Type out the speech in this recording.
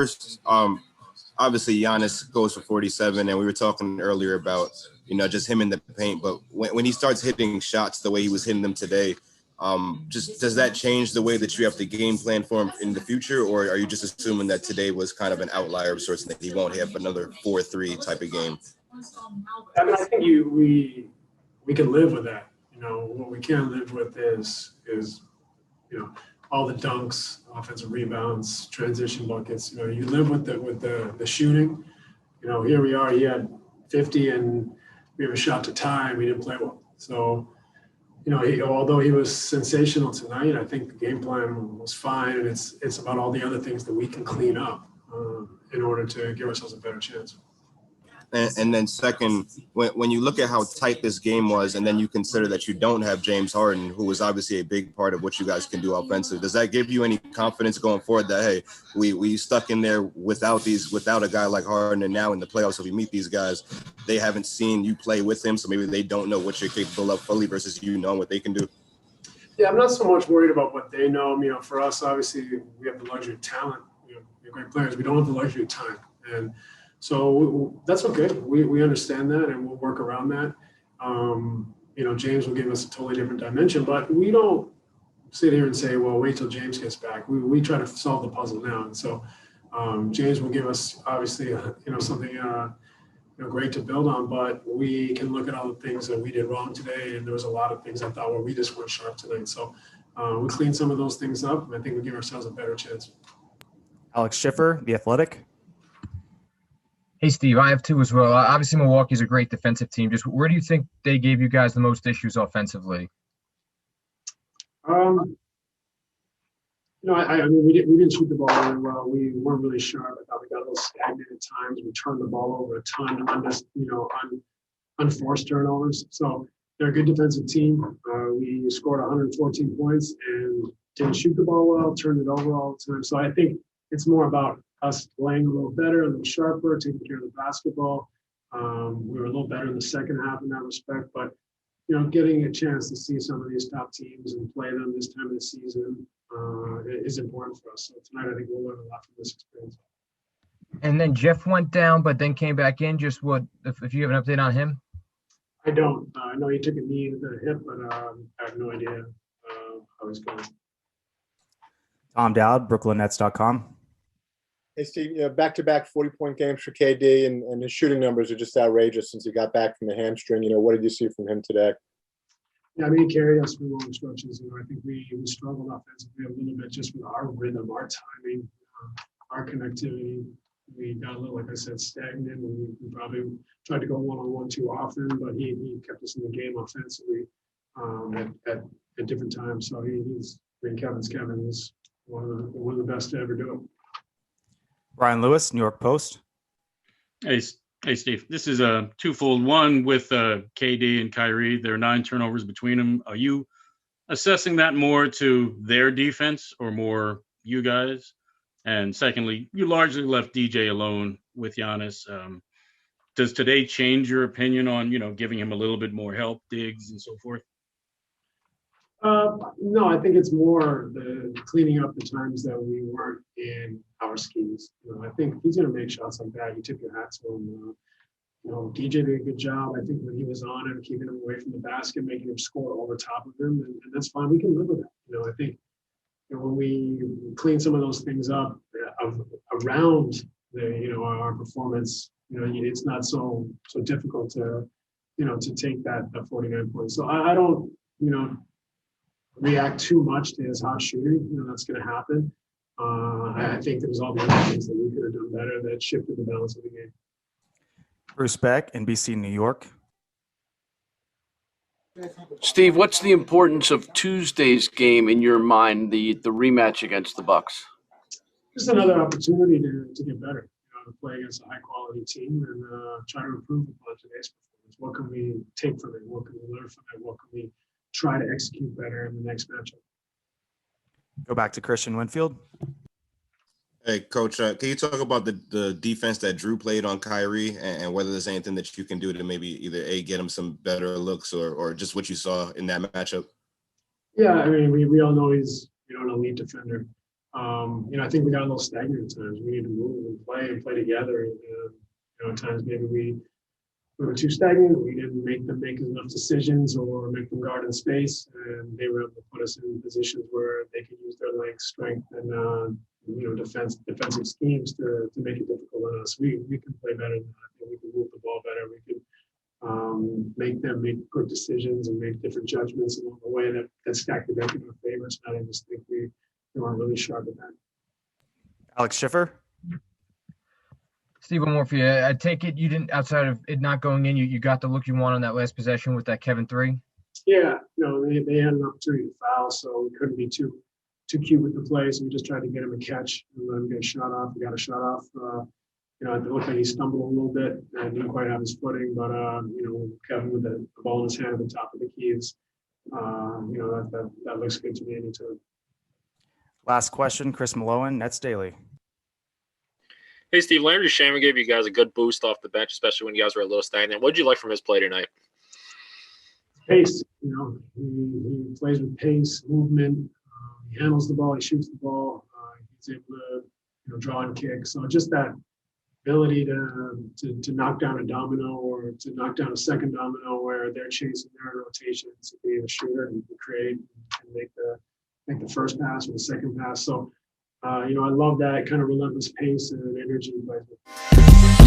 first, obviously Giannis goes for 47, and we were talking earlier about, just him in the paint. But when he starts hitting shots the way he was hitting them today, just does that change the way that you have to game plan for him in the future, or are you just assuming that today was kind of an outlier of sorts and that he won't have another 4-3 type of game? I mean, I think we can live with that. What we can't live with is all the dunks, offensive rebounds, transition buckets. You live with the shooting. Here we are. He had 50 and we have a shot to tie and we didn't play well. So, although he was sensational tonight, I think the game plan was fine, and it's about all the other things that we can clean up in order to give ourselves a better chance. And then second, when you look at how tight this game was, and then you consider that you don't have James Harden, who was obviously a big part of what you guys can do offensively, does that give you any confidence going forward that, hey, we stuck in there without a guy like Harden, and now in the playoffs, if we meet these guys, they haven't seen you play with him, so maybe they don't know what you're capable of fully versus what they can do? Yeah, I'm not so much worried about what they know. For us, obviously, we have the luxury of talent. We have great players. We don't have the luxury of time. And so that's okay. We understand that, and we'll work around that. James will give us a totally different dimension, but we don't sit here and say, well, wait till James gets back. We try to solve the puzzle now. And so James will give us, obviously, something great to build on, but we can look at all the things that we did wrong today, and there was a lot of things I thought where we just weren't sharp tonight. So we cleaned some of those things up, and I think we give ourselves a better chance. Alex Schiffer, The Athletic. Hey, Steve, I have two as well. Obviously, Milwaukee's a great defensive team. Just where do you think they gave you guys the most issues offensively? I mean, we didn't shoot the ball very well. We weren't really sharp. I thought we got a little stagnant at times. We turned the ball over a ton on unforced turnovers. So they're a good defensive team. We scored 114 points and didn't shoot the ball well, turned it over all the time. So I think it's more about us playing a little better, a little sharper, taking care of the basketball. We were a little better in the second half in that respect, but getting a chance to see some of these top teams and play them this time of the season is important for us. So tonight, I think we'll learn a lot from this experience. And then Jeff went down, but then came back in. Just if you have an update on him? I don't. I know he took a knee to the hip, but I have no idea how he's going. Tom Dowd, BrooklynNets.com. Hey, Steve, back-to-back 40-point games for KD, and his shooting numbers are just outrageous since he got back from the hamstring. What did you see from him today? Yeah, I mean, he carried us for long stretches. I think we struggled offensively a little bit just with our rhythm, our timing, our connectivity. We got a little, like I said, stagnant. We probably tried to go one-on-one too often, but he kept us in the game offensively at different times. So Kevin's Kevin. He's one of the best to ever do it. Brian Lewis, New York Post. Hey, Steve. This is a twofold. One with KD and Kyrie. There are 9 turnovers between them. Are you assessing that more to their defense or more you guys? And secondly, you largely left DJ alone with Giannis. Does today change your opinion on, giving him a little bit more help, digs, and so forth? No, I think it's more the cleaning up the times that we weren't in our schemes. I think he's going to make shots like that. You tip your hat to him. DJ did a good job. I think when he was on him, keeping him away from the basket, making him score over top of him, and that's fine. We can live with that. I think when we clean some of those things up around our performance, it's not so difficult to take that 49 points. So I don't react too much to his hot shooting. That's going to happen. I think there was all the other things that we could have done better that shifted the balance of the game. Bruce Beck, NBC New York. Steve, what's the importance of Tuesday's game in your mind, the rematch against the Bucks? Just another opportunity to get better, to play against a high-quality team and try to improve upon today's performance. What can we take from it? What can we learn from it? What can we try to execute better in the next matchup? Go back to Christian Winfield. Hey, Coach, can you talk about the defense that Drew played on Kyrie and whether there's anything that you can do to maybe either get him some better looks or just what you saw in that matchup? Yeah, I mean, we all know he's an elite defender. I think we got a little stagnant at times. We need to move and play together. At times maybe we were too stagnant. We didn't make them make enough decisions or make them guard in space, and they were able to put us in positions where they could use their length, strength, and defensive schemes to make it difficult on us. We can play better than that. We can move the ball better. We can make them make good decisions and make different judgments along the way that stack the deck in our favor. So I just think we weren't really sharp at that. Alex Schiffer. Steve, one more for you. I take it you didn't, outside of it not going in, you got the look you want on that last possession with that Kevin 3? Yeah, they had an opportunity to foul, so we couldn't be too cute with the play. So we just tried to get him a catch and let him get a shot off. We got a shot off. It looked like he stumbled a little bit and didn't quite have his footing, but Kevin with the ball in his hand at the top of the keys, that looks good to me anytime. Last question, Chris Malone, Nets Daily. Hey, Steve, Landry Shaman gave you guys a good boost off the bench, especially when you guys were a little stagnant. What did you like from his play tonight? Pace, he plays with pace, movement. He handles the ball, he shoots the ball. He's able to, draw and kick. So just that ability to knock down a domino or to knock down a second domino where they're chasing their rotations, to be a shooter and create and make the first pass or the second pass. So, I love that kind of relentless pace and energy he plays with.